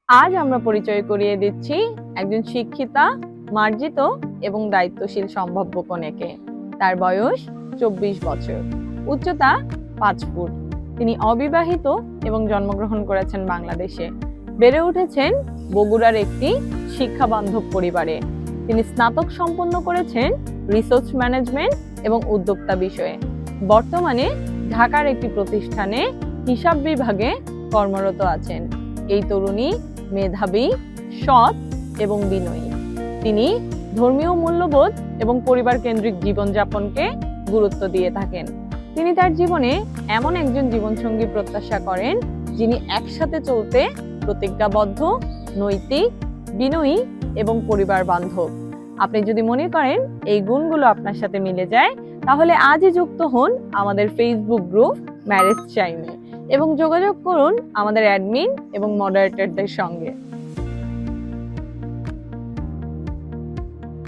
আজ আমরা পরিচয় করিয়ে দিচ্ছি একজন শিক্ষিতা, মার্জিত এবং দায়িত্বশীল সম্ভাব্য কনেকে। তার বয়স 24 বছর, উচ্চতা 5 ফুট। তিনি অবিবাহিত এবং জন্মগ্রহণ করেছেন বাংলাদেশে। বেড়ে উঠেছেন বগুড়ার একটি শিক্ষাবান্ধব পরিবারে। তিনি স্নাতক সম্পন্ন করেছেন রিসার্চ ম্যানেজমেন্ট এবং উদ্যোক্তা বিষয়ে। বর্তমানে ঢাকার একটি প্রতিষ্ঠানে হিসাব বিভাগে কর্মরত আছেন। এই তরুণী মেধাবী, সৎ এবং বিনয়ী। তিনি ধর্মীয় মূল্যবোধ এবং পরিবার কেন্দ্রিক জীবনযাপনকে গুরুত্ব দিয়ে থাকেন। তিনি তার জীবনে এমন একজন জীবনসঙ্গী প্রত্যাশা করেন যিনি একসাথে চলতে প্রতিজ্ঞাবদ্ধ, নৈতিক, বিনয়ী এবং পরিবার বান্ধব। আপনি যদি মনে করেন এই গুণগুলো আপনার সাথে মিলে যায়, তাহলে আজই যুক্ত হন আমাদের ফেসবুক গ্রুপ ম্যারেজ চাইমে এবং যোগাযোগ করুন আমাদের অ্যাডমিন এবং মডারেটরদের সঙ্গে।